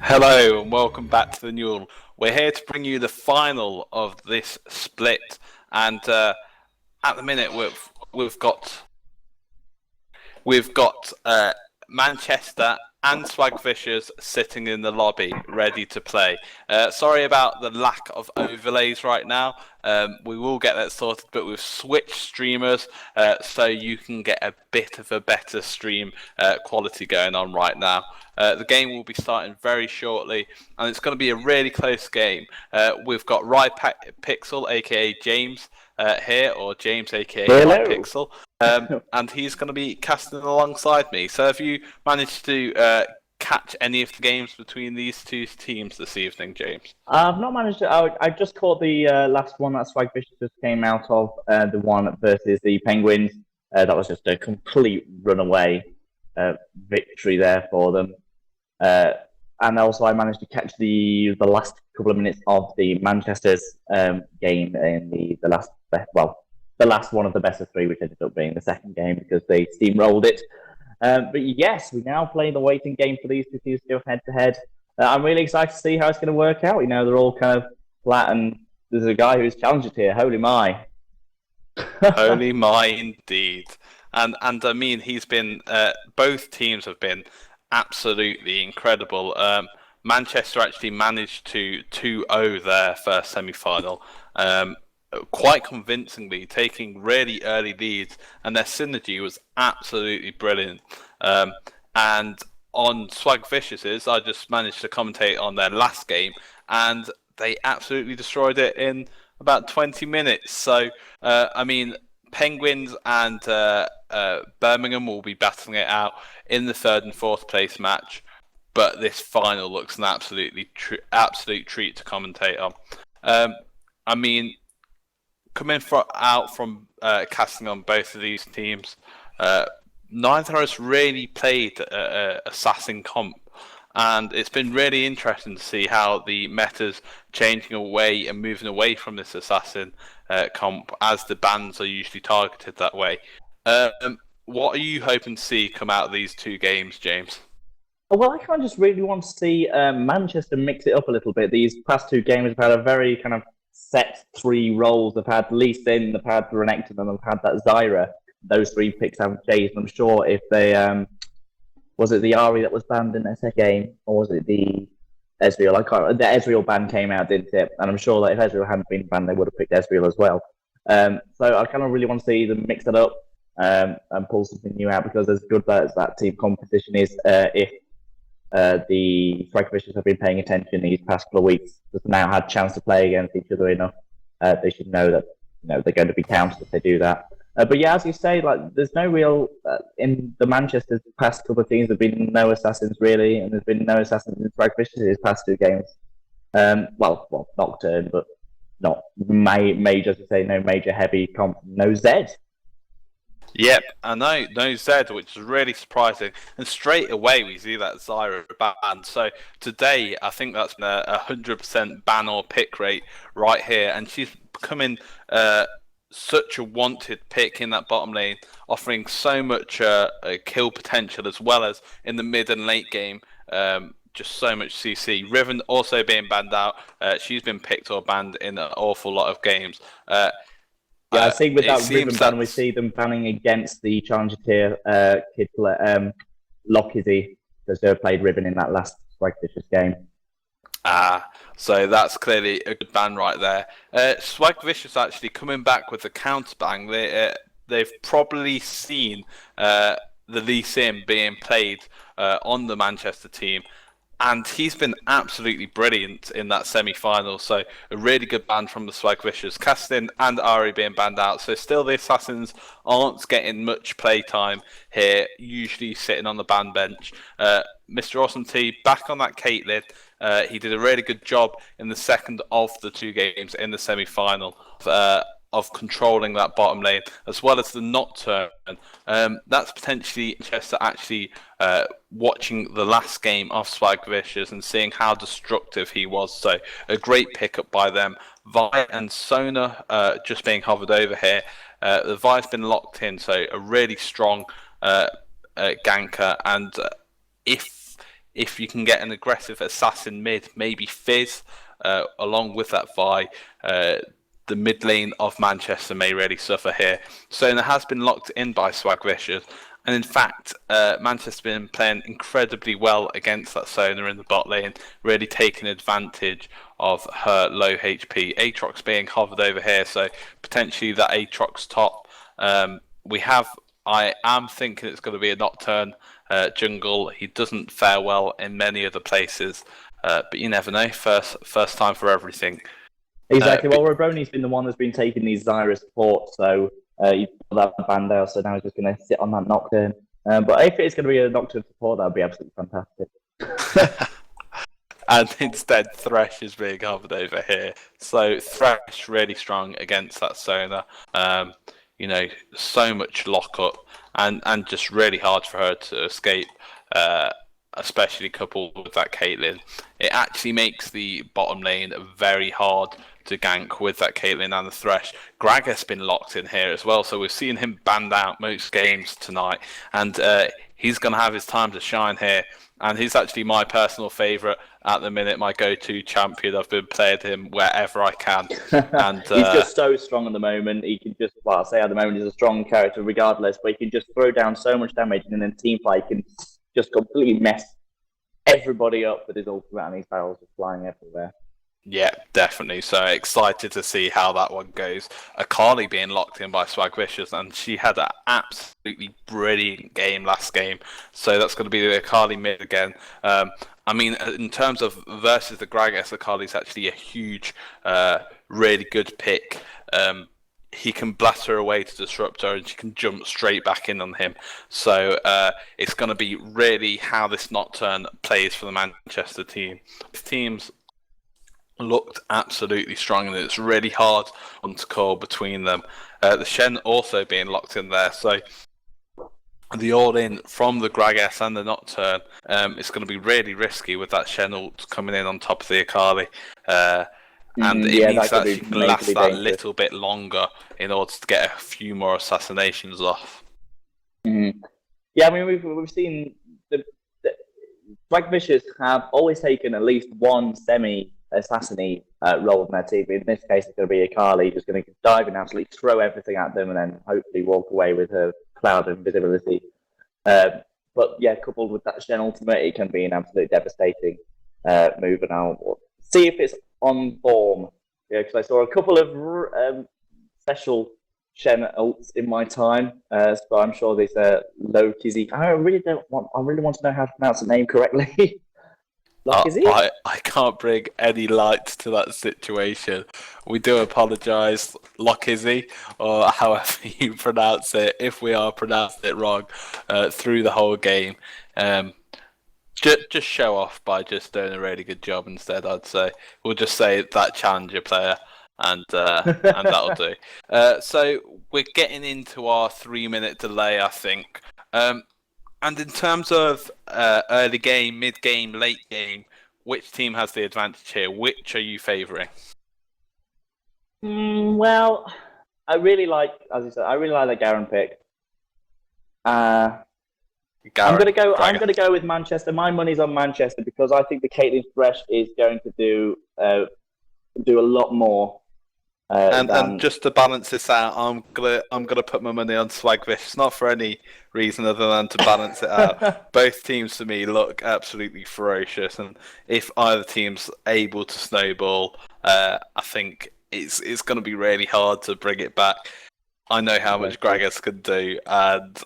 Hello and welcome back to the NUEL. We're here to bring you the final of this split, and at the minute we've got Manchester and Swagfishers sitting in the lobby, ready to play. Sorry about the lack of overlays right now. We will get that sorted, but we've switched streamers so you can get a bit of a better stream quality going on right now. The game will be starting very shortly, and it's going to be a really close game. We've got Pixel, aka James, here, or James, aka Pixel, and he's going to be casting alongside me. So, have you managed to catch any of the games between these two teams this evening, James? I've not managed to. I just caught the last one that Swagfish just came out of, the one versus the Penguins. That was just a complete runaway victory there for them. And also, I managed to catch the last couple of minutes of the Manchester's game in the last one of the best of three, which ended up being the second game because they steamrolled it. But yes, we now play the waiting game for these two teams to go head to head. I'm really excited to see how it's going to work out. You know, they're all kind of flat, and there's a guy who's challenged here. Holy my! Holy my, indeed. And I mean, he's been. Both teams have been absolutely incredible. Manchester actually managed to 2-0 their first semi-final, quite convincingly, taking really early leads, and their synergy was absolutely brilliant. And on Swagvicious', I just managed to commentate on their last game, and they absolutely destroyed it in about 20 minutes. So, I mean, Penguins and Birmingham will be battling it out in the third and fourth place match, but this final looks an absolute treat to commentate on. I mean, coming out from casting on both of these teams, neither has really played Assassin comp, and it's been really interesting to see how the meta's changing away and moving away from this Assassin comp, as the bans are usually targeted that way. What are you hoping to see come out of these two games, James? Well, I kind of just really want to see Manchester mix it up a little bit. These past two games have had a very kind of set three roles. They've had Lee Sin, they've had Renekton, and they've had that Zyra. Those three picks haven't changed. I'm sure if they was it the Ari that was banned in their second game, or was it the Ezreal? I can't. The Ezreal ban came out, didn't it? And I'm sure that if Ezreal hadn't been banned, they would have picked Ezreal as well. So I kind of really want to see them mix it up and pull something new out, because as good as that team competition is, if the Swagfishers have been paying attention these past couple of weeks, just now had a chance to play against each other enough, they should know that they're going to be counted if they do that. But yeah, as you say, like there's no real in the Manchester's past couple of teams. There've been no assassins really, and there's been no assassins in Swagfishers these past two games. Well, Nocturne, but not major, as you say, no major heavy comp, no Zed. Yep, I know, no Zed, which is really surprising. And straight away we see that Zyra ban. So today I think that's been a 100% ban or pick rate right here, and she's becoming such a wanted pick in that bottom lane, offering so much kill potential, as well as in the mid and late game. Just so much CC. Riven also being banned out. She's been picked or banned in an awful lot of games. Yeah, I see with that Riven ban, we see them banning against the Challenger tier kid, Lockizzy, because they played Riven in that last Swagvicious game. So that's clearly a good ban right there. Swagvicious actually coming back with the counter bang. They've probably seen the Lee Sin being played on the Manchester team, and he's been absolutely brilliant in that semi-final. So a really good ban from the Swagvicious. Castin and Ari being banned out. So still the Assassins aren't getting much play time here, usually sitting on the ban bench. Mr. Awesome T back on that Caitlyn. He did a really good job in the second of the two games in the semi-final of controlling that bottom lane, as well as the Nocturne. That's potentially Chester actually watching the last game of Swagvicious and seeing how destructive he was. So a great pickup by them. Vi and Sona just being hovered over here. The Vi's been locked in, so a really strong ganker. And if if you can get an aggressive assassin mid, maybe Fizz, along with that Vi, the mid lane of Manchester may really suffer here. Sona has been locked in by Swagvicious, and in fact, Manchester's been playing incredibly well against that Sona in the bot lane, really taking advantage of her low HP. Aatrox being hovered over here, so potentially that Aatrox top. I am thinking it's going to be a Nocturne jungle. He doesn't fare well in many other places, but you never know. First time for everything. Exactly. Well, Robroni's been the one that's been taking these Zyra support, so you put that band out, so now he's just going to sit on that Nocturne. But if it's going to be a Nocturne support, that would be absolutely fantastic. And instead, Thresh is being hovered over here. So Thresh really strong against that Sona. So much lockup and just really hard for her to escape, especially coupled with that Caitlyn. It actually makes the bottom lane very hard to gank with that Caitlyn and the Thresh. Gragas been locked in here as well, so we've seen him banned out most games tonight, and he's going to have his time to shine here. And he's actually my personal favourite at the minute, my go-to champion. I've been playing him wherever I can. And he's just so strong at the moment. He can just, well, I say at the moment he's a strong character regardless, but he can just throw down so much damage, and then team fight can just completely mess everybody up with his ultimate, and his barrels just flying everywhere. Yeah, definitely. So excited to see how that one goes. Akali being locked in by Swagvicious, and she had an absolutely brilliant game last game. So that's going to be the Akali mid again. In terms of versus the Gragas, Akali's actually a huge, really good pick. He can blast her away to disrupt her, and she can jump straight back in on him. So it's going to be really how this Nocturne plays for the Manchester team. This team's looked absolutely strong, and it's really hard to call between them. The Shen also being locked in there, so the all-in from the Gragas and the Nocturne, it's going to be really risky with that Shen ult coming in on top of the Akali. And it means that she can last that little bit longer in order to get a few more assassinations off. Yeah, I mean, we've seen the Swagvicious have always taken at least one semi-assassin role in their team. In this case, it's going to be Akali, just going to dive and absolutely throw everything at them, and then hopefully walk away with her cloud of invisibility. But yeah, coupled with that Shen ultimate, it can be an absolute devastating move, and I'll see if it's on form. Yeah, because I saw a couple of special Shen ults in my time, so I'm sure this low Kizzy. I really want to know how to pronounce the name correctly. I can't bring any light to that situation. We do apologise, Lockizzy, or however you pronounce it, if we are pronouncing it wrong through the whole game. Just show off by just doing a really good job instead, I'd say. We'll just say that challenger player, and that'll do. So we're getting into our 3-minute delay, I think. And in terms of early game, mid game, late game, which team has the advantage here? Which are you favouring? Well, I really like, as you said, the Garen pick. I'm gonna go with Manchester. My money's on Manchester because I think the Caitlyn Thresh is going to do a lot more. And just to balance this out, I'm gonna put my money on Swagvicious, not for any reason other than to balance it out. Both teams to me look absolutely ferocious, and if either team's able to snowball, I think it's going to be really hard to bring it back. I know how much Gragas can do, and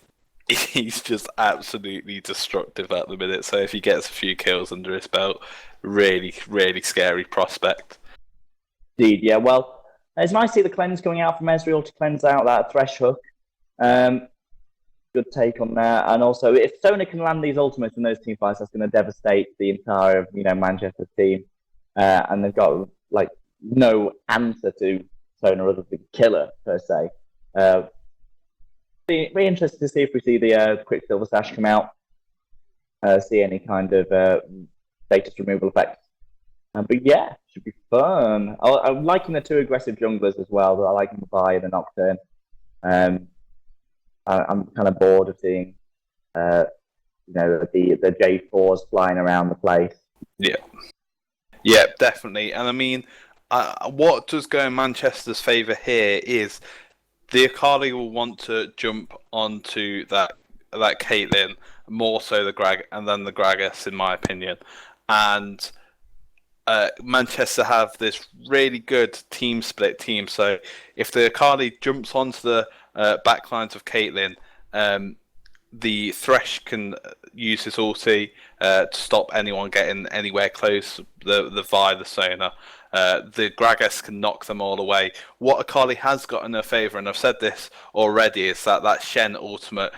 he's just absolutely destructive at the minute. So if he gets a few kills under his belt, really, really scary prospect. Indeed, yeah. Well, it's nice to see the cleanse coming out from Ezreal to cleanse out that Thresh hook. Good take on that. And also, if Sona can land these ultimates in those team fights, that's going to devastate the entire Manchester team. And they've got no answer to Sona other than killer per se. Be interested to see if we see the Quicksilver Sash come out. See any kind of status removal effect. But yeah, should be fun. I'm liking the two aggressive junglers as well. I like the Vi and the Nocturne. I'm kind of bored of seeing the J4s flying around the place. Yeah, definitely. And I mean, what does go in Manchester's favour here is the Akali will want to jump onto that Caitlyn, more so the Grag, and then the Gragas, in my opinion. And Manchester have this really good team split team. So if the Akali jumps onto the backlines of Caitlyn, the Thresh can use his ulti to stop anyone getting anywhere close. The Vi, the Sona, the Gragas can knock them all away. What Akali has got in her favour, and I've said this already, is that Shen ultimate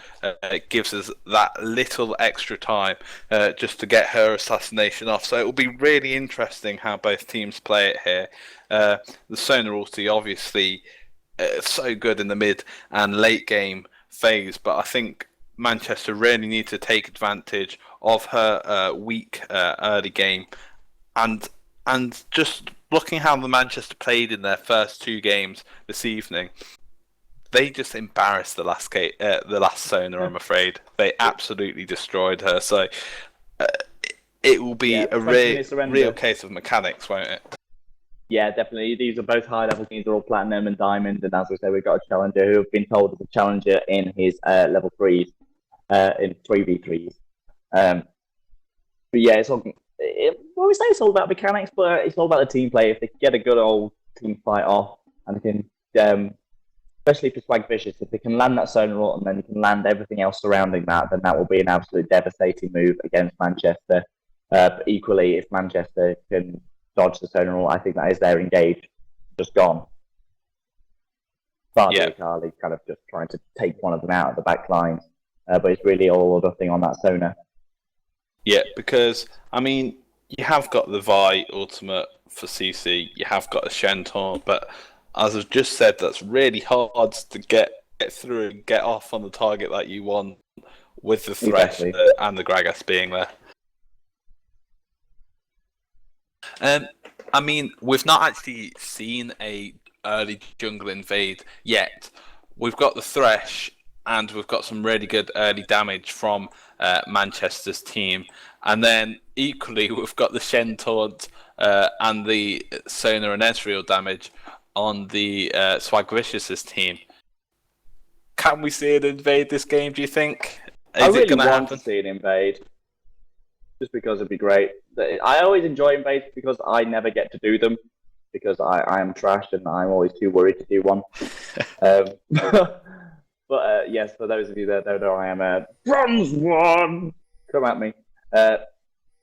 gives us that little extra time just to get her assassination off. So it will be really interesting how both teams play it here. The Sona ulti, obviously, so good in the mid and late game phase, but I think Manchester really need to take advantage of her weak early game, and just looking how the Manchester played in their first 2 games this evening, they just embarrassed the last Sona. I'm afraid they absolutely destroyed her. So it will be a real case of mechanics, won't it? Yeah, definitely. These are both high-level teams. They're all Platinum and Diamond. And as we say, we've got a challenger who have been told is a challenger in his level 3s, in 3v3s. But yeah, we say it's all about mechanics, but it's all about the team play. If they get a good old team fight off, and they can, especially for Swag Vicious, if they can land that Sona ult and then you can land everything else surrounding that, then that will be an absolute devastating move against Manchester. But equally, if Manchester can dodge the Sona ult, I think that is their engage just gone. But Akali kind of just trying to take one of them out of the back line. But it's really all or nothing on that Sona. Yeah, because, I mean, you have got the Vi ultimate for CC, you have got a Shen taunt, but as I've just said, that's really hard to get through and get off on the target that you want with the Thresh and the Gragas being there. I mean, we've not actually seen a early jungle invade yet. We've got the Thresh, and we've got some really good early damage from Manchester's team. And then equally, we've got the Shen taunt and the Sona and Ezreal damage on the Swag Vicious' team. Can we see it invade this game, do you think? I really want to see it invade. Just because it'd be great. I always enjoy invades because I never get to do them. Because I am trash and I'm always too worried to do one. But yes, for those of you that don't know, I am bronze 1. Come at me.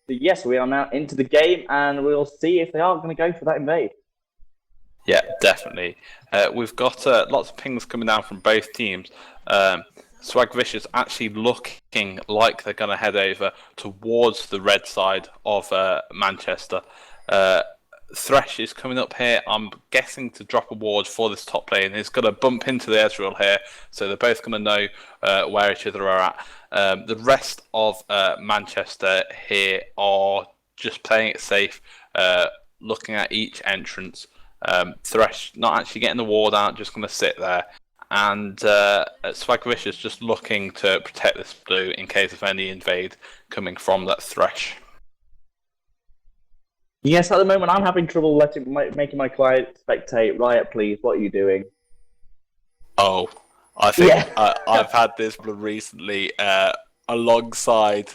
Yes, we are now into the game, and we'll see if they are going to go for that invade. Yeah, definitely. We've got lots of pings coming down from both teams. Swag Vicious actually looking like they're going to head over towards the red side of Manchester. Thresh is coming up here, I'm guessing, to drop a ward for this top lane. He's going to bump into the Ezreal here, so they're both going to know where each other are at. The rest of Manchester here are just playing it safe, looking at each entrance. Thresh not actually getting the ward out, just going to sit there. And Swag Vicious just looking to protect this blue in case of any invade coming from that Thresh. Yes, at the moment I'm having trouble making my client spectate. Riot, please, what are you doing? Oh, I think I've had this recently alongside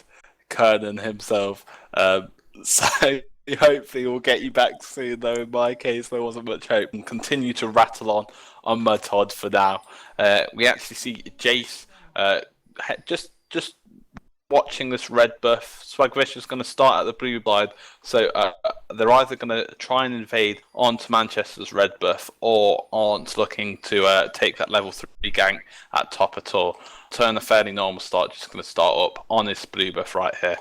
Kernan himself. So hopefully we'll get you back soon, though. In my case, there wasn't much hope. And continue to rattle on my Todd for now. We actually see Jace just watching this red buff. Swag Vicious is going to start at the blue side, so they're either going to try and invade onto Manchester's red buff or aren't looking to take that level 3 gank at top at all. Turn a fairly normal start, just going to start up on this blue buff right here.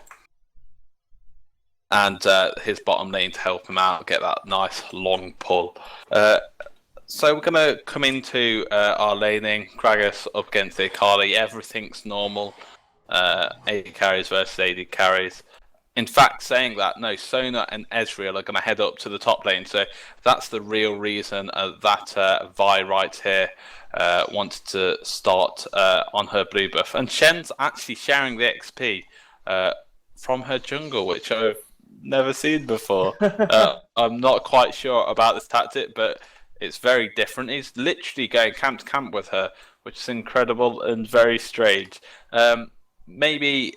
And his bottom lane to help him out, get that nice long pull. So we're going to come into our laning. Gragas up against the Akali. Everything's normal. AD carries versus AD carries. In fact, saying that, no, Sona and Ezreal are going to head up to the top lane. So that's the real reason that Vi right here wanted to start on her blue buff. And Shen's actually sharing the XP from her jungle, which I've never seen before. I'm not quite sure about this tactic, but it's very different. He's literally going camp to camp with her, which is incredible and very strange. Maybe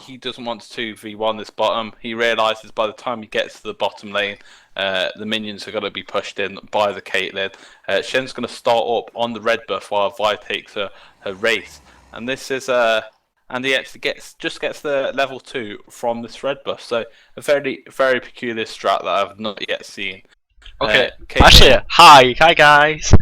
he doesn't want to 2v1 this bottom. He realizes by the time he gets to the bottom lane, the minions are going to be pushed in by the Caitlyn. Shen's going to start up on the red buff while Vi takes her race, and this is and he actually gets the level 2 from this red buff. So a very peculiar strat that I've not yet seen. Okay, Caitlyn, actually, hi guys.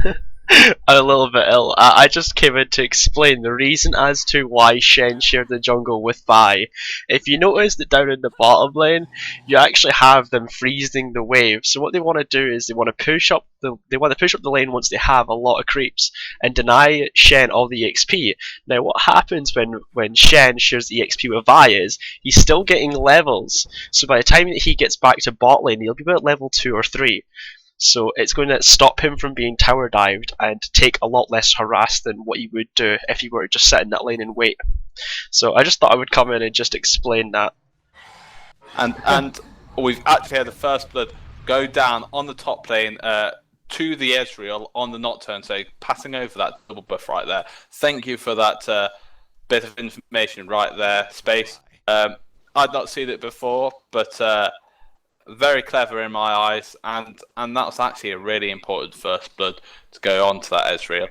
I'm a little bit ill. I just came in to explain the reason as to why Shen shared the jungle with Vi. If you notice that down in the bottom lane, you actually have them freezing the wave. So what they want to do is they want to push up the lane once they have a lot of creeps and deny Shen all the EXP. Now what happens when Shen shares the EXP with Vi is he's still getting levels. So by the time that he gets back to bot lane, he'll be about level 2 or 3. So it's going to stop him from being tower dived and take a lot less harass than what he would do if he were to just sit in that lane and wait. So I just thought I would come in and just explain that. And we've actually had the first blood go down on the top lane to the Ezreal on the Nocturne, so passing over that double buff right there. Thank you for that bit of information right there, Space. I'd not seen it before, but very clever in my eyes, and that was actually a really important first blood to go on to that Ezreal.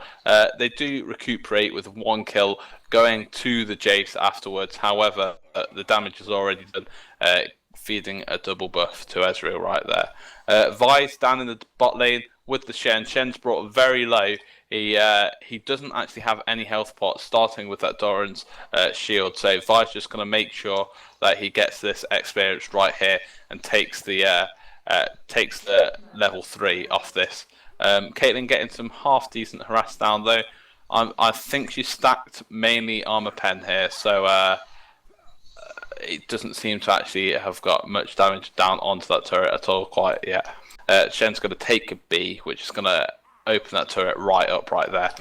They do recuperate with 1 kill going to the Jace afterwards. However, the damage is already done, feeding a double buff to Ezreal right there. Vi's down in the bot lane with the Shen. Shen's brought very low. He doesn't actually have any health pots, starting with that Doran's shield. So Vi's just going to make sure that he gets this experience right here and takes the level 3 off this. Caitlyn getting some half decent harass down though. I think she stacked mainly armor pen here, so it doesn't seem to actually have got much damage down onto that turret at all quite yet. Shen's going to take a B, which is going to open that turret right up right there.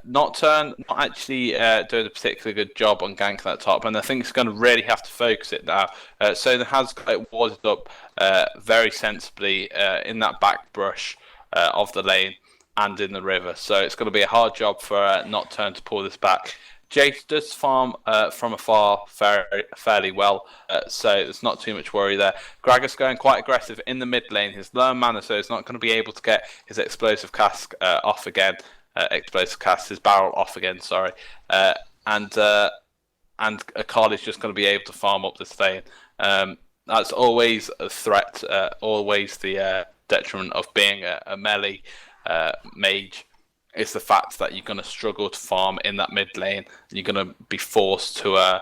Nocturne not actually doing a particularly good job on ganking that top, and I think he's going to really have to focus it now. So there has got it warded up very sensibly in that back brush of the lane and in the river. So it's going to be a hard job for Nocturne to pull this back. Jace does farm from afar fairly well, so there's not too much worry there. Gragas going quite aggressive in the mid lane. He's low mana, so he's not going to be able to get his explosive cask off again. His barrel off again, sorry. And Akali's just going to be able to farm up this lane. That's always a threat, always the detriment of being a melee mage. It's the fact that you're going to struggle to farm in that mid lane. You're going to be forced to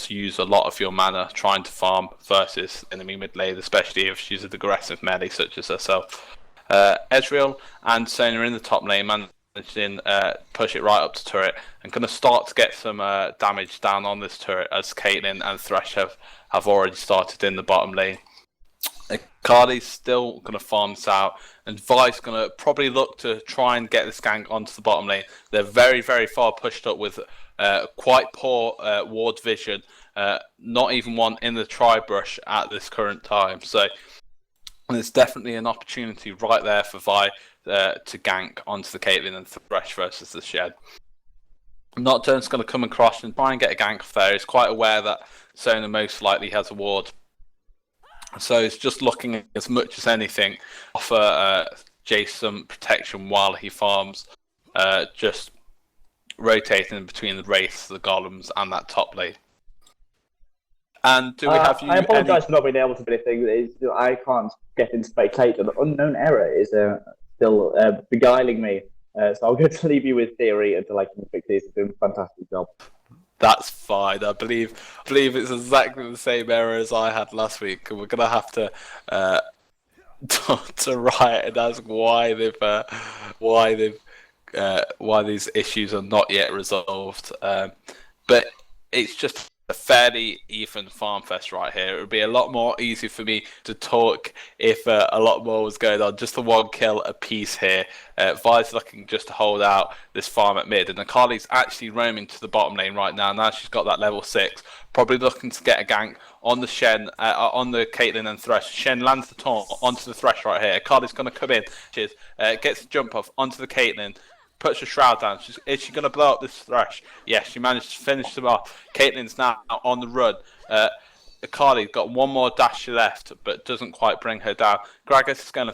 use a lot of your mana trying to farm versus enemy mid lane, especially if she's an aggressive melee such as herself. Ezreal and Sona in the top lane, managing push it right up to turret, and going to start to get some damage down on this turret as Caitlyn and Thresh have already started in the bottom lane. Akali's still going to farm this out, and Vi's going to probably look to try and get this gank onto the bottom lane. They're very far pushed up with quite poor ward vision, not even one in the tri-brush at this current time. So there's definitely an opportunity right there for Vi to gank onto the Caitlyn and Thresh versus the Shed. Nocturne's going to come across and try and get a gank off there. He's quite aware that Sona most likely has a ward. So he's just looking as much as anything offer Jace some protection while he farms, just rotating between the Wraiths, the Golems, and that top lane. And do we have you? I apologise for not being able to do anything. I can't get in spectator. The unknown error is still beguiling me. So I'm going to leave you with theory until I can fix this. You're doing a fantastic job. That's fine. I believe it's exactly the same error as I had last week, and we're gonna have to write and ask why these issues are not yet resolved. But it's just a fairly even farm fest right here. It would be a lot more easy for me to talk if a lot more was going on. Just the 1 kill a piece here. Vi's looking just to hold out this farm at mid, and Akali's actually roaming to the bottom lane right now. Now she's got that level 6, probably looking to get a gank on the Shen, on the Caitlyn and Thresh. Shen lands the taunt onto the Thresh right here. Akali's going to come in. Gets the jump off onto the Caitlyn. Puts her shroud down. Is she going to blow up this Thresh? Yes, she managed to finish them off. Caitlyn's now on the run. Akali got one more dash left, but doesn't quite bring her down. Gragas is going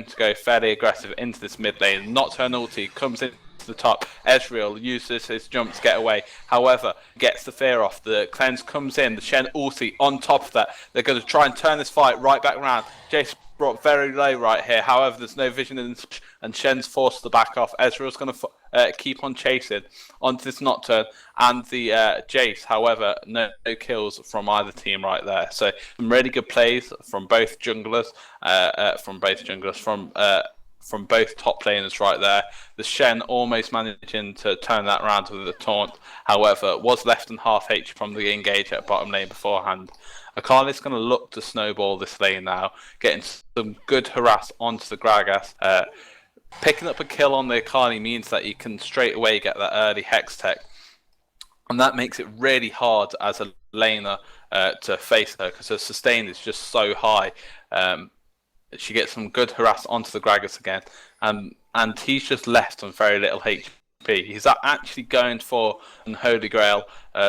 to go fairly aggressive into this mid lane. Nocturne ulti comes in to the top. Ezreal uses his jump to get away. However, gets the fear off. The cleanse comes in. The Shen ulti on top of that. They're going to try and turn this fight right back around. Jace brought very low right here. However, there's no vision in this, and Shen's forced to back off. Ezreal's going to keep on chasing onto this Nocturne and the Jace. However, no kills from either team right there. So some really good plays from both junglers, from both top laners right there. The Shen almost managing to turn that around with a taunt. However, was left in half HP from the engage at bottom lane beforehand. Akali's going to look to snowball this lane now, getting some good harass onto the Gragas. Picking up a kill on the Akali means that you can straight away get that early Hex Tech. And that makes it really hard as a laner to face her, because her sustain is just so high. She gets some good harass onto the Gragas again. And he's just left on very little HP. He's actually going for an Holy Grail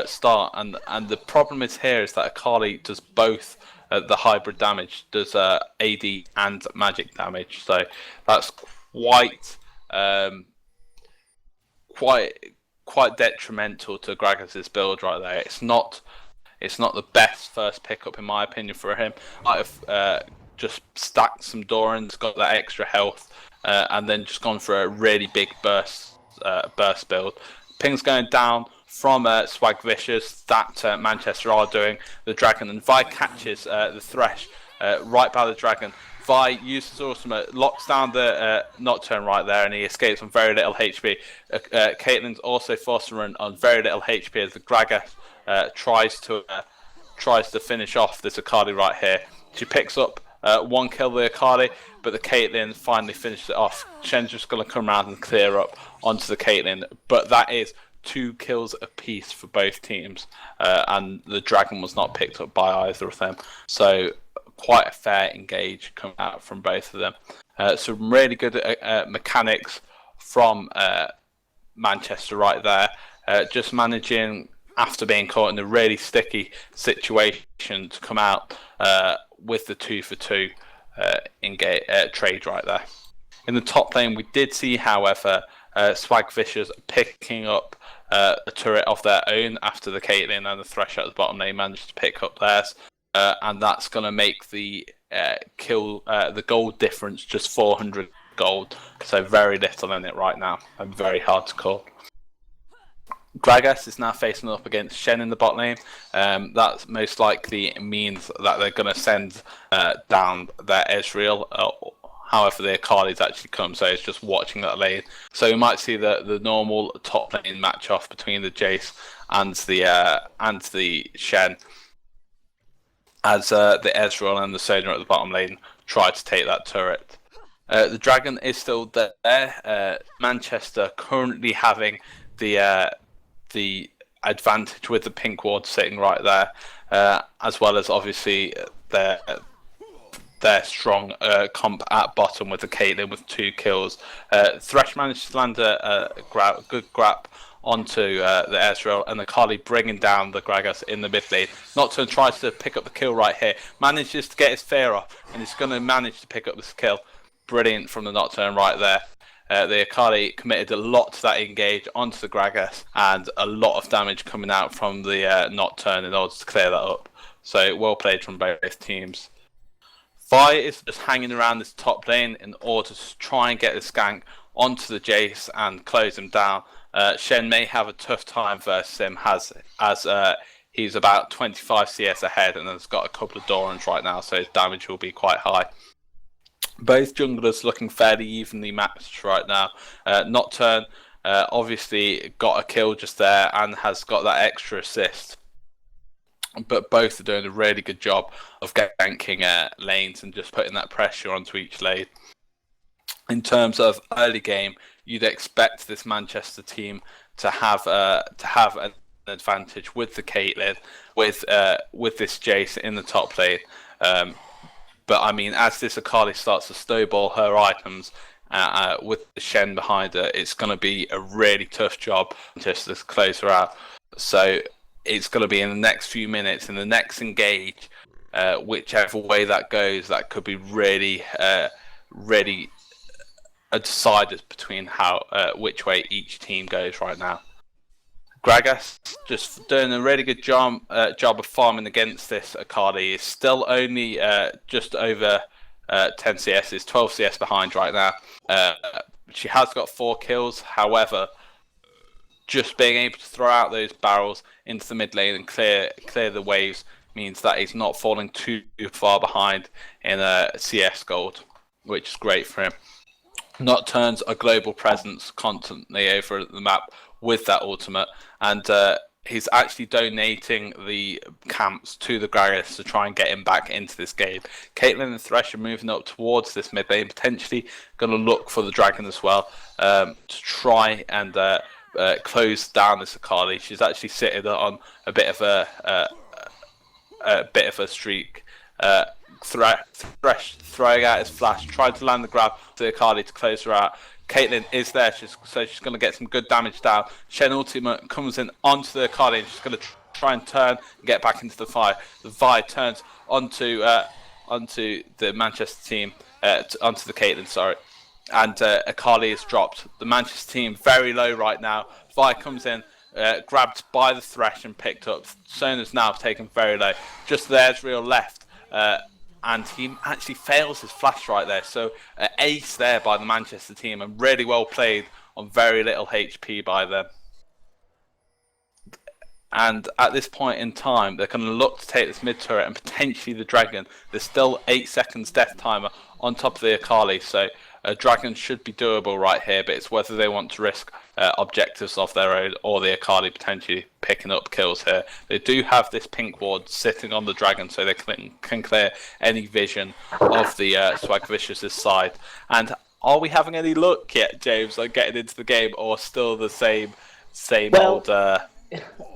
start, and the problem is here is that Akali does both the hybrid damage, does AD and magic damage, so that's quite detrimental to Gragas' build right there. It's not the best first pickup in my opinion for him. Might have just stacked some Dorans, got that extra health, and then just gone for a really big burst build. Ping's going down from Swag Vicious, that Manchester are doing the Dragon, and Vi catches the Thresh right by the Dragon. Vi uses ultimate, locks down the Nocturne right there, and he escapes on very little HP. Caitlyn's also forced to run on very little HP as the Gragas tries to finish off this Akali right here. She picks up 1 kill the Akali, but the Caitlyn finally finishes it off. Shen's just going to come around and clear up onto the Caitlyn, but that is 2 kills apiece for both teams, and the Dragon was not picked up by either of them. So quite a fair engage coming out from both of them. Some really good mechanics from Manchester right there, just managing, after being caught in a really sticky situation, to come out with the 2 for 2 trade right there. In the top lane, we did see, however, Swag Vicious picking up a turret of their own after the Caitlyn and the Thresh at the bottom lane managed to pick up theirs, and that's going to make the the gold difference just 400 gold, so very little in it right now and very hard to call. Gragas is now facing up against Shen in the bot lane. That most likely means that they're going to send down their Ezreal. However, the Akali's actually come, so it's just watching that lane. So we might see the normal top lane match off between the Jace and the Shen, as the Ezreal and the Sonya at the bottom lane try to take that turret. The Dragon is still there. Manchester currently having the advantage with the pink ward sitting right there, as well as obviously their strong comp at bottom with the Caitlyn with 2 kills. Thresh managed to land a good grab onto the Ezreal, and the Akali bringing down the Gragas in the mid lane. Nocturne tries to pick up the kill right here, manages to get his fear off, and he's going to manage to pick up this kill. Brilliant from the Nocturne right there. The Akali committed a lot to that engage onto the Gragas, and a lot of damage coming out from the Nocturne in order to clear that up. So well played from both teams. Vi is just hanging around this top lane in order to try and get this gank onto the Jace and close him down. Shen may have a tough time versus him, as he's about 25 CS ahead and has got a couple of Dorans right now, so his damage will be quite high. Both junglers looking fairly evenly matched right now. Nocturne obviously got a kill just there and has got that extra assist but both are doing a really good job of ganking lanes and just putting that pressure onto each lane. In terms of early game, you'd expect this Manchester team to have an advantage with the Caitlyn, with this Jace in the top lane. But I mean, as this Akali starts to snowball her items with the Shen behind her, it's going to be a really tough job just to close her out. So it's going to be in the next few minutes, in the next engage, whichever way that goes, that could be really a decider between which way each team goes right now. Gragas just doing a really good job of farming against this Akali. Is still only just over 10 CS, is 12 CS behind right now. She has got 4 kills, however, just being able to throw out those barrels into the mid lane and clear the waves means that he's not falling too far behind in CS gold, which is great for him. Nocturne's a global presence constantly over the map with that ultimate, and he's actually donating the camps to the Gragas to try and get him back into this game. Caitlyn and Thresh are moving up towards this mid lane, potentially going to look for the dragon as well to try and close down this Akali. She's actually sitting on a bit of a streak. Thresh throwing out his flash, trying to land the grab to Akali to close her out. Caitlyn is there, so she's going to get some good damage down. Shen ultimate comes in onto the Akali and she's going to try and turn and get back into the Vi. The Vi turns onto the Manchester team, onto the Caitlyn, sorry. And Akali is dropped. The Manchester team very low right now. Vi comes in, grabbed by the Thresh and picked up. Sona's now taken very low. Just there's real left. And he actually fails his flash right there. So ace there by the Manchester team, and really well played on very little HP by them. And at this point in time, they're going to look to take this mid turret and potentially the dragon. There's still 8 seconds death timer on top of the Akali, so a dragon should be doable right here, but it's whether they want to risk objectives of their own or the Akali potentially picking up kills here. They do have this pink ward sitting on the dragon, so they can clear any vision of the Swagvicious' side. And are we having any luck yet, James, on getting into the game, or still the same old...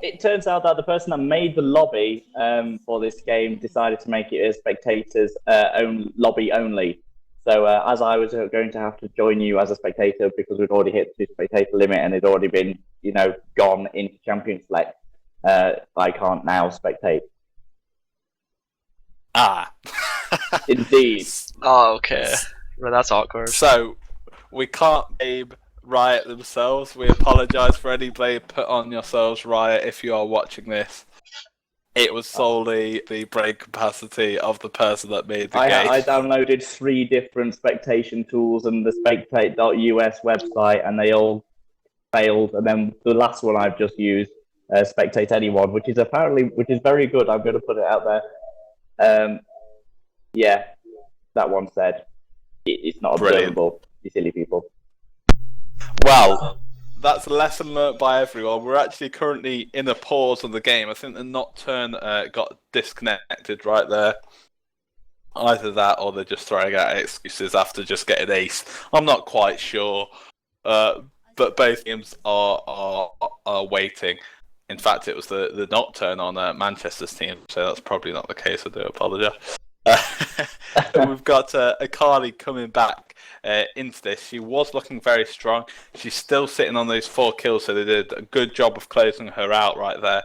It turns out that the person that made the lobby for this game decided to make it a spectators own lobby only. So as I was going to have to join you as a spectator because we'd already hit the spectator limit and it'd already been, gone into Champion Select, I can't now spectate. Indeed. Oh, okay. Well, that's awkward. So we can't blame Riot themselves. We apologise for any blame put on yourselves, Riot, if you are watching this. It was solely the brain capacity of the person that made the game. I downloaded 3 different spectation tools and the spectate.us website, and they all failed. And then the last one I've just used, Spectate Anyone, which is very good. I'm going to put it out there. Yeah, that one said it's not observable. You silly people. Well, that's a lesson learnt by everyone. We're actually currently in a pause of the game. I think the Nocturne got disconnected right there. Either that or they're just throwing out excuses after just getting ace. I'm not quite sure. But both teams are waiting. In fact, it was the Nocturne on Manchester's team, so that's probably not the case. I do apologise. We've got Akali coming back into this. She was looking very strong. She's still sitting on those 4 kills, so they did a good job of closing her out right there.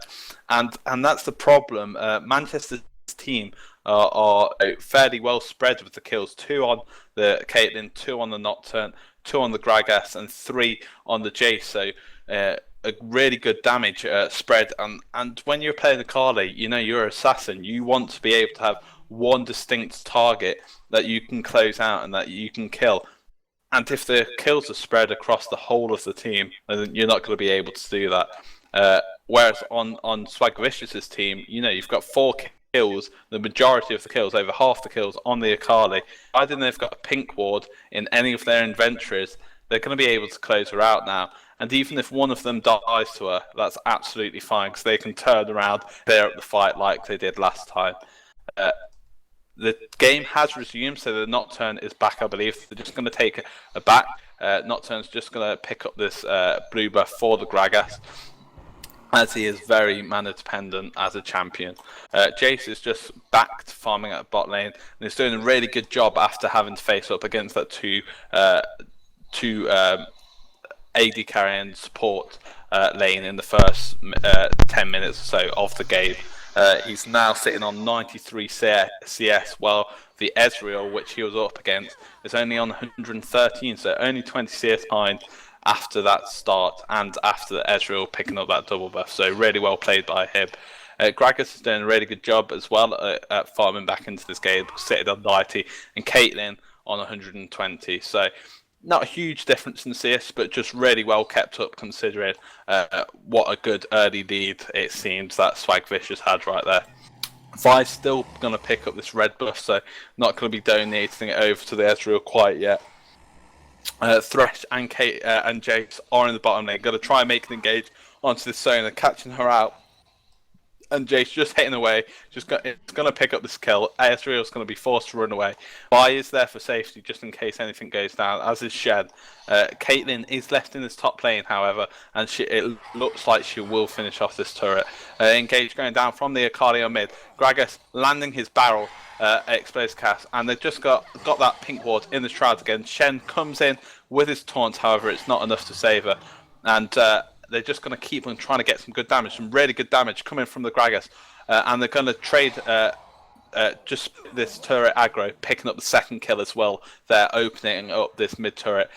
And that's the problem. Manchester's team are fairly well spread with the kills. 2 on the Caitlyn, 2 on the Nocturne, 2 on the Gragas, and 3 on the Jace. So a really good damage spread. And when you're playing Akali, you're an assassin. You want to be able to have one distinct target that you can close out and that you can kill. And if the kills are spread across the whole of the team, then you're not going to be able to do that. Whereas on Swagvicious' team, you've got 4 kills, the majority of the kills, over half the kills on the Akali. Either they've got a pink ward in any of their inventories, they're going to be able to close her out now. And even if one of them dies to her, that's absolutely fine because they can turn around, clear up the fight like they did last time. The game has resumed, so the Nocturne is back, I believe. They're just going to take a back. Nocturne's just going to pick up this blue buff for the Gragas, as he is very mana dependent as a champion. Jace is just back to farming at bot lane, and he's doing a really good job after having to face up against that two AD carry and support lane in the first 10 minutes or so of the game. He's now sitting on 93 CS, while the Ezreal, which he was up against, is only on 113, so only 20 CS behind after that start and after the Ezreal picking up that double buff. So really well played by him. Gragas is doing a really good job as well at farming back into this game, sitting on 90, and Caitlyn on 120. So not a huge difference in CS, but just really well kept up considering what a good early lead it seems that Swagvicious had right there. Vi's still going to pick up this red buff, so not going to be donating it over to the Ezreal quite yet. Thresh and Kate and Jace are in the bottom lane, going to try and make an engage onto this zone and catching her out. And Jace just hitting away, it's going to pick up this kill. Ezreal's going to be forced to run away. Vi is there for safety just in case anything goes down, as is Shen. Caitlyn is left in this top lane, however, and it looks like she will finish off this turret. Engage going down from the Akali on mid. Gragas landing his barrel, explosive cast, and they've just got that pink ward in the shrouds again. Shen comes in with his taunt, however, it's not enough to save her. And they're just going to keep on trying to get some good damage, some really good damage coming from the Gragas. And they're going to trade just this turret aggro, picking up the second kill as well. They're opening up this mid turret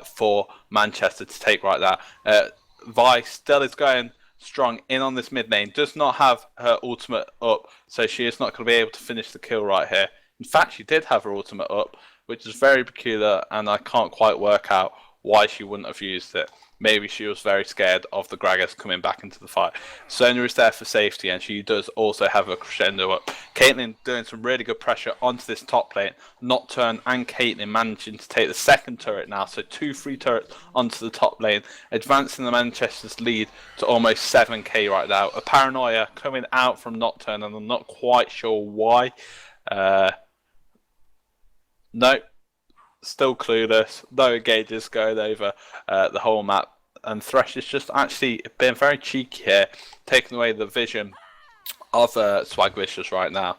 for Manchester to take right there. Vi still is going strong in on this mid lane, does not have her ultimate up, so she is not going to be able to finish the kill right here. In fact, she did have her ultimate up, which is very peculiar, and I can't quite work out why she wouldn't have used it. Maybe she was very scared of the Gragas coming back into the fight. Sonya is there for safety, and she does also have a crescendo up. Caitlyn doing some really good pressure onto this top lane. Nocturne and Caitlyn managing to take the second turret now, so 2 free turrets onto the top lane, advancing the Manchester's lead to almost 7k right now. A paranoia coming out from Nocturne, and I'm not quite sure why. No. Still clueless. No engages going over the whole map. And Thresh is just actually being very cheeky here, taking away the vision of Swagvicious right now.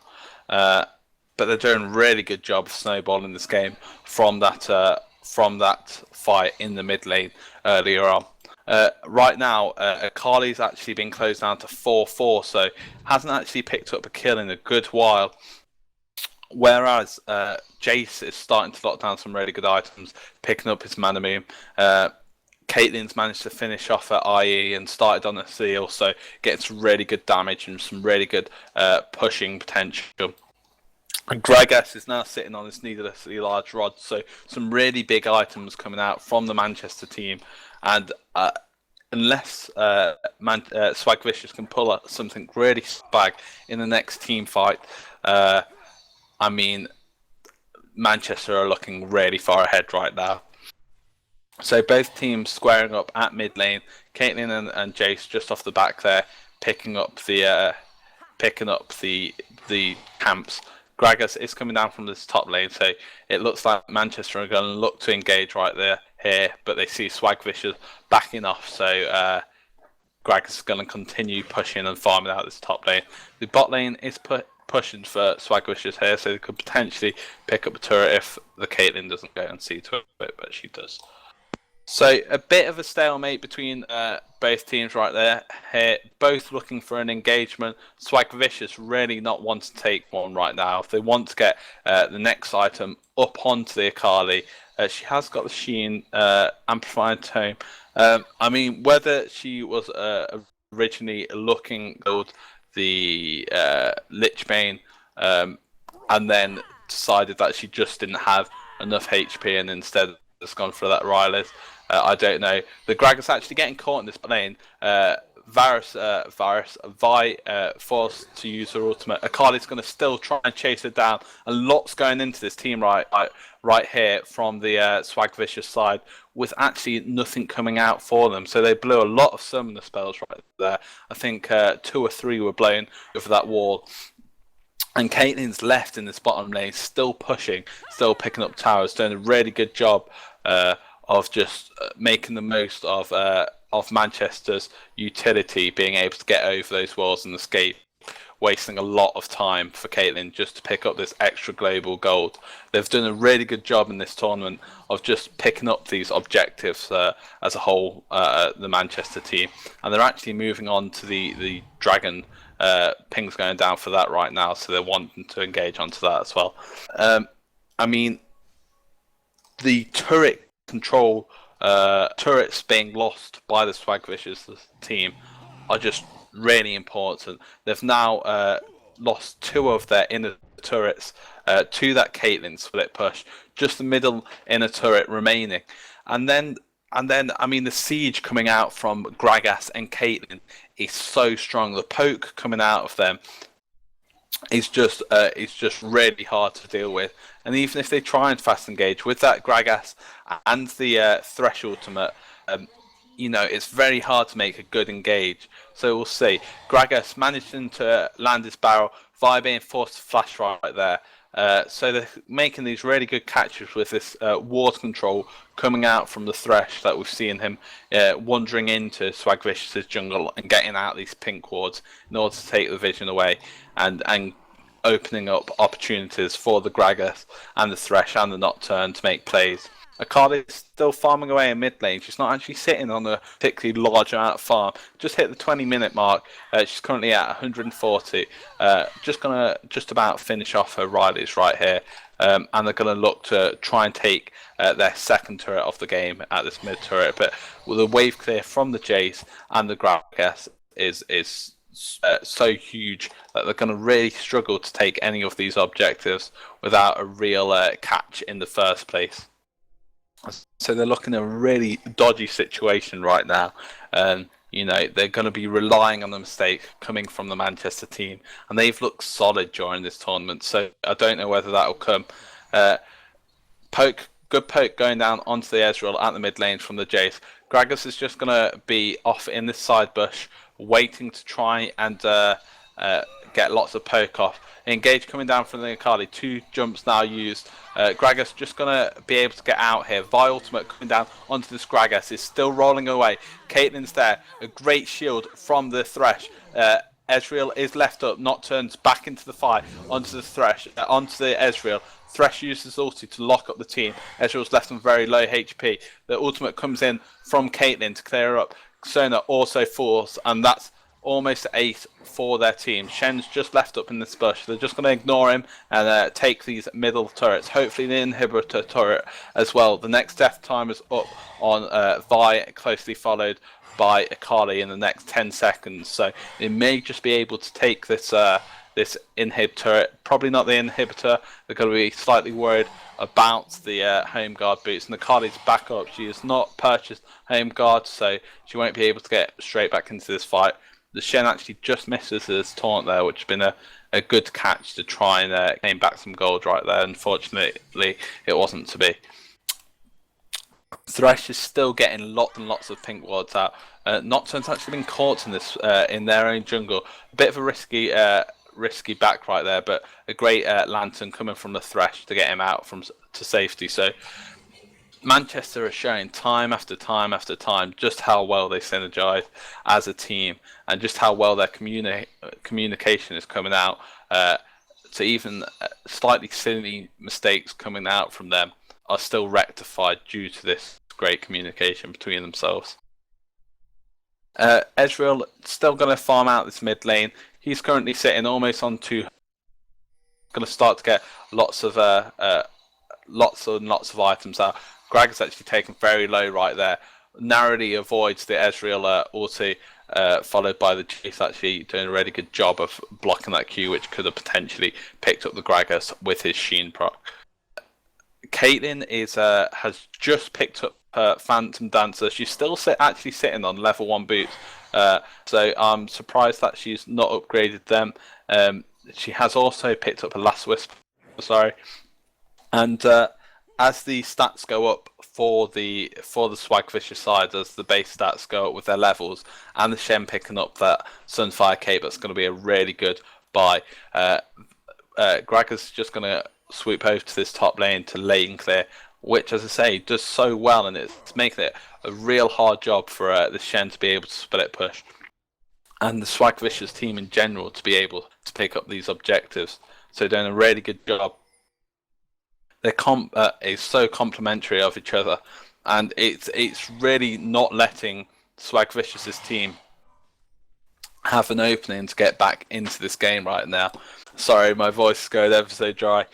But they're doing a really good job of snowballing this game from that fight in the mid lane earlier on. Right now, Akali's actually been closed down to 4-4, so hasn't actually picked up a kill in a good while. Whereas Jace is starting to lock down some really good items, picking up his mana moon. Caitlyn's managed to finish off at IE and started on a seal, so getting some really good damage and some really good pushing potential. And Gragas is now sitting on this needlessly large rod, so some really big items coming out from the Manchester team. And unless Swagvicious can pull up something really swag in the next team fight, I mean, Manchester are looking really far ahead right now. So both teams squaring up at mid lane. Caitlyn and Jace just off the back there, picking up the camps. Gragas is coming down from this top lane, so it looks like Manchester are going to look to engage right there here, but they see Swagvicious backing off, so Gragas is going to continue pushing and farming out this top lane. The bot lane is pushing for Swagvicious here, so they could potentially pick up a turret if the Caitlyn doesn't go and see to it, but she does. So a bit of a stalemate between both teams right there. Here, both looking for an engagement. Swagvicious really not want to take one right now. If they want to get the next item up onto the Akali, she has got the Sheen amplified tome. I mean, whether she was originally looking at the Lichbane and then decided that she just didn't have enough HP and instead has gone for that Rylis. I don't know. The Gragas actually getting caught in this lane. Vi forced to use her ultimate. Akali's going to still try and chase her down. A lot's going into this team right here from the Swagvicious side with actually nothing coming out for them. So they blew a lot of summoner spells right there. I think 2 or 3 were blown over that wall. And Caitlyn's left in this bottom lane, still pushing, still picking up towers, doing a really good job of just making the most of Manchester's utility, being able to get over those walls and escape, wasting a lot of time for Caitlyn just to pick up this extra global gold. They've done a really good job in this tournament of just picking up these objectives as a whole, the Manchester team, and they're actually moving on to the Dragon. Ping's going down for that right now, so they're wanting to engage onto that as well. I mean, the turret control, turrets being lost by the Swagvicious team are just really important. They've now lost 2 of their inner turrets to that Caitlyn split push, just the middle inner turret remaining, and then I mean the siege coming out from Gragas and Caitlyn is so strong. The poke coming out of them is just really hard to deal with. And even if they try and fast engage with that Gragas and the Thresh ultimate, it's very hard to make a good engage. So we'll see. Gragas managing to land his barrel via being forced to flash right there. So they're making these really good catches with this ward control coming out from the Thresh that we've seen him wandering into Swagvicious' jungle and getting out these pink wards in order to take the vision away and opening up opportunities for the Gragas and the Thresh and the Nocturne to make plays. Akali is still farming away in mid lane. She's not actually sitting on a particularly large amount of farm. Just hit the 20-minute mark. She's currently at 140. Just about finish off her Rileys right here. And they're going to look to try and take their second turret of the game at this mid turret. But with the wave clear from the Jace and the Gragas is so huge that they're going to really struggle to take any of these objectives without a real catch in the first place. So they're looking at a really dodgy situation right now. They're going to be relying on the mistake coming from the Manchester team, and they've looked solid during this tournament. So I don't know whether that will come. Good poke going down onto the Ezreal at the mid lane from the Jace. Gragas is just going to be off in this side bush, waiting to try and get lots of poke off. Engage coming down from the Akali. 2 jumps now used. Gragas just going to be able to get out here. Vi ultimate coming down onto this Gragas. Is still rolling away. Caitlyn's there. A great shield from the Thresh. Ezreal is left up. Nocturne's back into the fight. Onto the Thresh. Onto the Ezreal. Thresh uses ulti to lock up the team. Ezreal's left on very low HP. The ultimate comes in from Caitlyn to clear up. Sona also falls, and that's almost 8 for their team. Shen's just left up in this bush. They're just going to ignore him and take these middle turrets. Hopefully the inhibitor turret as well. The next death time is up on Vi, closely followed by Akali in the next 10 seconds. So they may just be able to take this this inhib turret. Probably not the inhibitor. They're going to be slightly worried about the home guard boots. And Akali's back up. She has not purchased home guard, so she won't be able to get straight back into this fight. The Shen actually just misses this taunt there, which has been a good catch to try and gain back some gold right there. Unfortunately, it wasn't to be. Thresh is still getting lots and lots of pink wards out. Nocturne's actually been caught in this in their own jungle. A bit of a risky back right there, but a great lantern coming from the Thresh to get him out to safety. So Manchester are showing time after time after time just how well they synergize as a team and just how well their communication is coming out. So even slightly silly mistakes coming out from them are still rectified due to this great communication between themselves. Ezreal still going to farm out this mid lane. He's currently sitting almost on 2. Going to start to get lots and lots of items out. Greg is actually taken very low right there. Narrowly avoids the Ezreal ulti, followed by the Jace actually doing a really good job of blocking that Q, which could have potentially picked up the Gragas with his Sheen proc. Caitlyn has just picked up her Phantom Dancer. She's still actually sitting on level 1 boots, so I'm surprised that she's not upgraded them. She has also picked up a Last Wisp, and as the stats go up for the Swagfisher side, as the base stats go up with their levels, and the Shen picking up that Sunfire Cape, that's going to be a really good buy. Gragas just going to swoop over to this top lane to lane clear, which, as I say, does so well, and it's making it a real hard job for the Shen to be able to split push, and the Swagfishers team in general to be able to pick up these objectives. So doing a really good job. Their comp is so complementary of each other, and it's really not letting Swagvicious' team have an opening to get back into this game right now. Sorry, my voice is going ever so dry.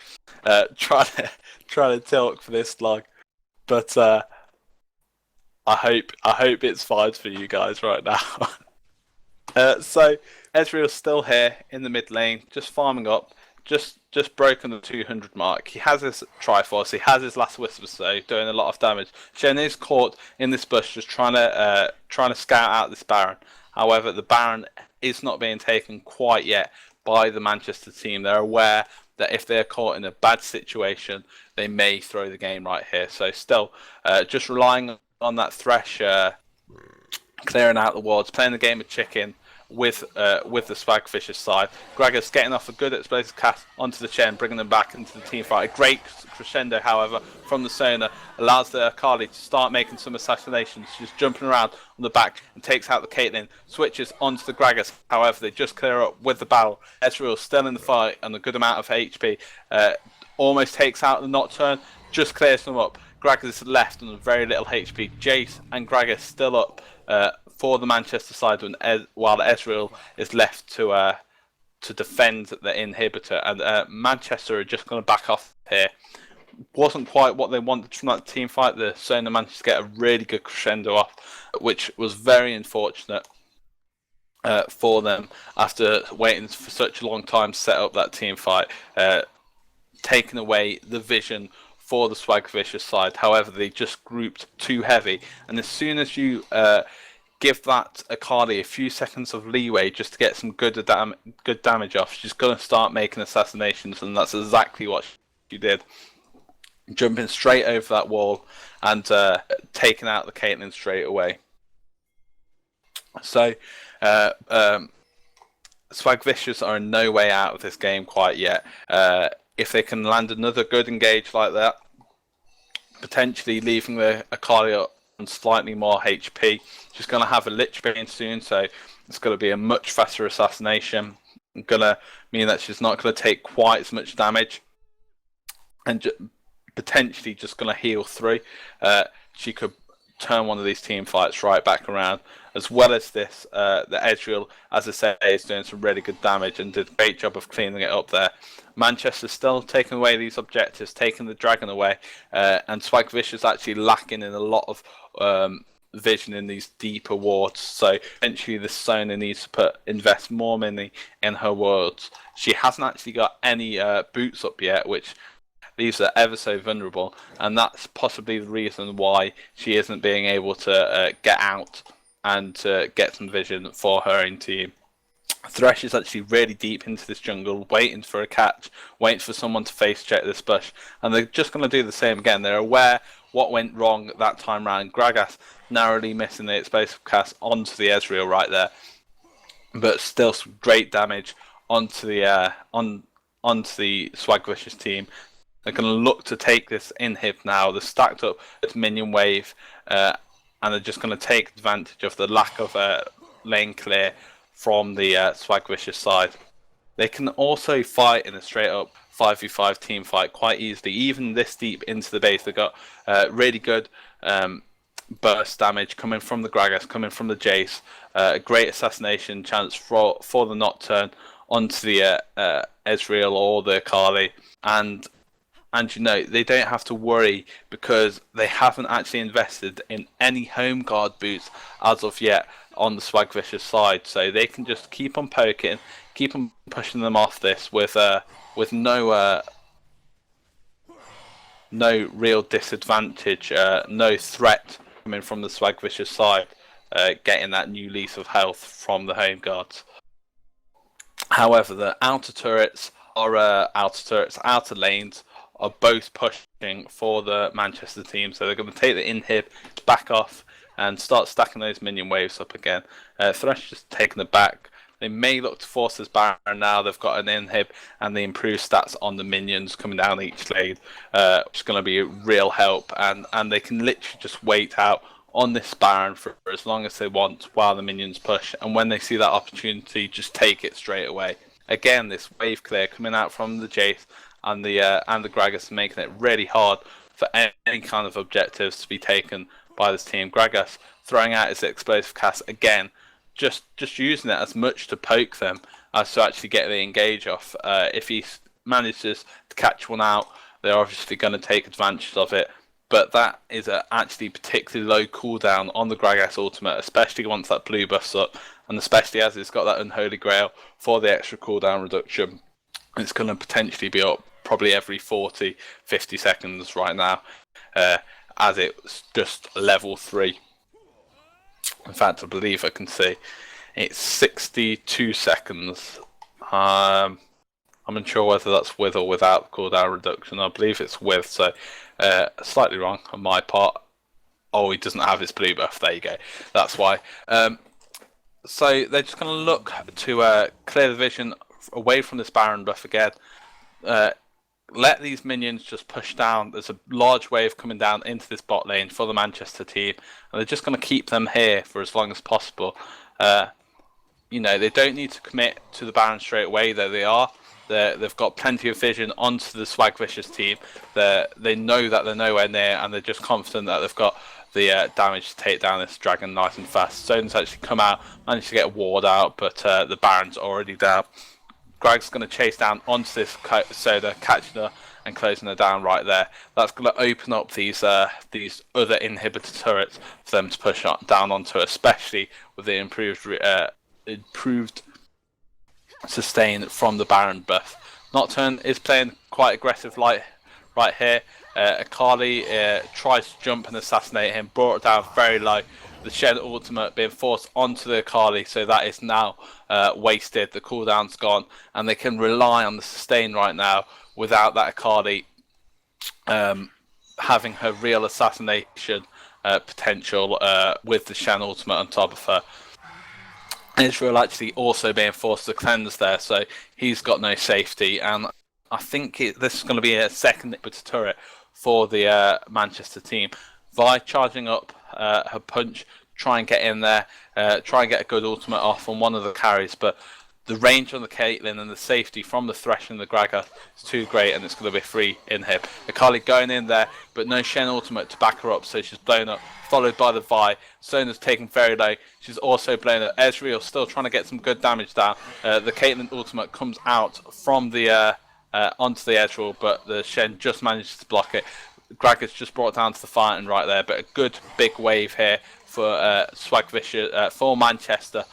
Trying to talk for this long, but I hope it's fine for you guys right now. So Ezreal's still here in the mid lane, just farming up, just broken the 200 mark. He has his Triforce, he has his last Whisper, so doing a lot of damage. Shen is caught in this bush, just trying to scout out this Baron. However, the Baron is not being taken quite yet by the Manchester team. They're aware that if they're caught in a bad situation, they may throw the game right here. So still, just relying on that Thresh clearing out the wards, playing the game of chicken with the Swagfisher side. Gragas getting off a good explosive cast onto the Chen, bringing them back into the team fight. A great crescendo, however, from the Sona allows the Akali to start making some assassinations. She's jumping around on the back and takes out the Caitlyn, switches onto the Gragas. However, they just clear up with the battle. Ezreal still in the fight and a good amount of HP. Almost takes out the Nocturne, just clears them up. Gragas left on very little HP. Jace and Gragas still up for the Manchester side, while Ezreal is left to defend the inhibitor, and Manchester are just going to back off here. Wasn't quite what they wanted from that team fight. The Sona managed to get a really good crescendo off, which was very unfortunate for them after waiting for such a long time to set up that team fight, taking away the vision for the Swagvicious side. However, they just grouped too heavy, and as soon as you give that Akali a few seconds of leeway just to get some good damage off, she's going to start making assassinations, and that's exactly what she did. Jumping straight over that wall and taking out the Caitlyn straight away. So, Swagvicious are in no way out of this game quite yet. If they can land another good engage like that, potentially leaving the Akali up and slightly more HP. She's going to have a Lich Bane soon, so it's going to be a much faster assassination. It's going to mean that she's not going to take quite as much damage, and potentially just going to heal through. She could turn one of these team fights right back around. As well as this, the Ezreal, as I say, is doing some really good damage and did a great job of cleaning it up there. Manchester's still taking away these objectives, taking the dragon away, and Swagvicious actually lacking in a lot of vision in these deeper wards. So eventually the Sona needs to invest more money in her wards. She hasn't actually got any boots up yet, which leaves her ever so vulnerable, and that's possibly the reason why she isn't being able to get out and get some vision for her own team. Thresh is actually really deep into this jungle, waiting for a catch, waiting for someone to face check this bush, and they're just going to do the same again. They're aware what went wrong that time round. Gragas narrowly missing the explosive cast onto the Ezreal right there, but still some great damage onto the Swagvicious team. They're going to look to take this inhib now. They're stacked up with minion wave, and they're just going to take advantage of the lack of lane clear from the Swagvicious side. They can also fight in a straight up 5v5 team fight quite easily, even this deep into the base. They've got really good burst damage coming from the Gragas, coming from the Jace, a great assassination chance for the Nocturne onto the Ezreal or the Akali, and you know, they don't have to worry because they haven't actually invested in any home guard boots as of yet on the Swagvicious side, so they can just keep on poking, keep on pushing them off this with no real disadvantage, no threat coming from the Swagvicious side, getting that new lease of health from the home guards. However, the outer turrets, outer lanes are both pushing for the Manchester team. So they're going to take the inhib, back off, and start stacking those minion waves up again. Thresh just taking the back. They may look to force this Baron now. They've got an inhib and the improved stats on the minions coming down each lane, which is going to be a real help. And they can literally just wait out on this Baron for as long as they want while the minions push. And when they see that opportunity, just take it straight away. Again, this wave clear coming out from the Jace and the Gragas, making it really hard for any kind of objectives to be taken by this team. Gragas throwing out his explosive cast again, just using it as much to poke them as to actually get the engage off. If he manages to catch one out, they're obviously going to take advantage of it. But that is actually particularly low cooldown on the Gragas ultimate, especially once that blue buff's up, and especially as it's got that Unholy Grail for the extra cooldown reduction. It's going to potentially be up probably every 40, 50 seconds right now, as it's just level 3. In fact, I believe I can see it's 62 seconds. I'm unsure whether that's with or without cooldown reduction. I believe it's with, so slightly wrong on my part. Oh, he doesn't have his blue buff. There you go. That's why. So they're just going to look to clear the vision away from this Baron buff again. Let these minions just push down. There's a large wave coming down into this bot lane for the Manchester team, and they're just going to keep them here for as long as possible. You know, they don't need to commit to the Baron straight away, though they are. They've got plenty of vision onto the Swagvicious team. They know that they're nowhere near, and they're just confident that they've got the damage to take down this dragon nice and fast. Zone's actually come out, managed to get a ward out, but the Baron's already down. Greg's going to chase down onto this Soda, catching her and closing her down right there. That's going to open up these other inhibitor turrets for them to push down onto, especially with the improved sustain from the Baron buff. Nocturne is playing quite aggressive right here. Akali tries to jump and assassinate him, brought it down very low. The Shen ultimate being forced onto the Akali, so that is now wasted. The cooldown's gone, and they can rely on the sustain right now without that Akali having her real assassination potential with the Shen ultimate on top of her. Israel actually also being forced to cleanse there, so he's got no safety, and I think this is going to be a second inhibitor turret for the Manchester team. Vi charging up her punch, try and get in there, try and get a good ultimate off on one of the carries, but the range on the Caitlyn and the safety from the Thresh and the Gragas is too great, and it's going to be free inhib. Akali going in there, but no Shen ultimate to back her up, so she's blown up, followed by the Vi. Sona's taken very low. She's also blown up. Ezreal still trying to get some good damage down. The Caitlyn ultimate comes out from the onto the Ezreal, but the Shen just manages to block it. Gragas just brought down to the fighting right there, but a good big wave here for Swagvicious for Manchester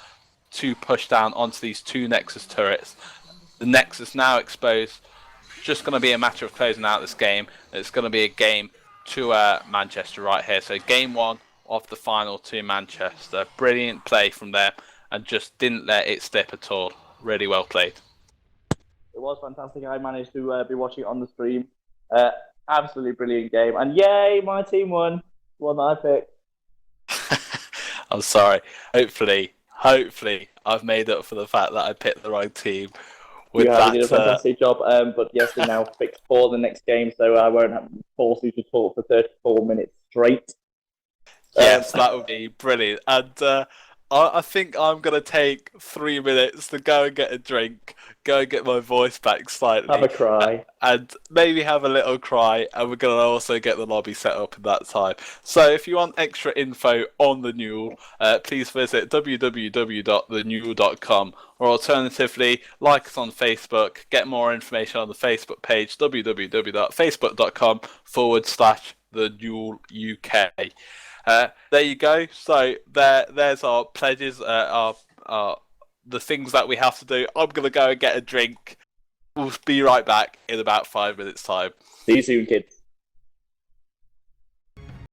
to push down onto these two Nexus turrets. The Nexus now exposed. Just going to be a matter of closing out this game. It's going to be a game to Manchester right here. So game 1 of the final to Manchester. Brilliant play from them, and just didn't let it slip at all. Really well played. It was fantastic. I managed to be watching it on the stream. Absolutely brilliant game. And yay, my team won. One that I picked. I'm sorry. Hopefully I've made up for the fact that I picked the wrong team. You did a fantastic job. But yes, we now picked for the next game, so I won't force you to talk for 34 minutes straight. Yes, that would be brilliant. And I think I'm going to take 3 minutes to go and get a drink, go and get my voice back slightly. Have a cry. And maybe have a little cry, and we're going to also get the lobby set up in that time. So if you want extra info on the NUEL, please visit www.thenewel.com, or alternatively, like us on Facebook, get more information on the Facebook page, www.facebook.com/theneweluk. There you go. So there's our pledges, the things that we have to do. I'm gonna go and get a drink. We'll be right back in about 5 minutes' time. See you soon, kids.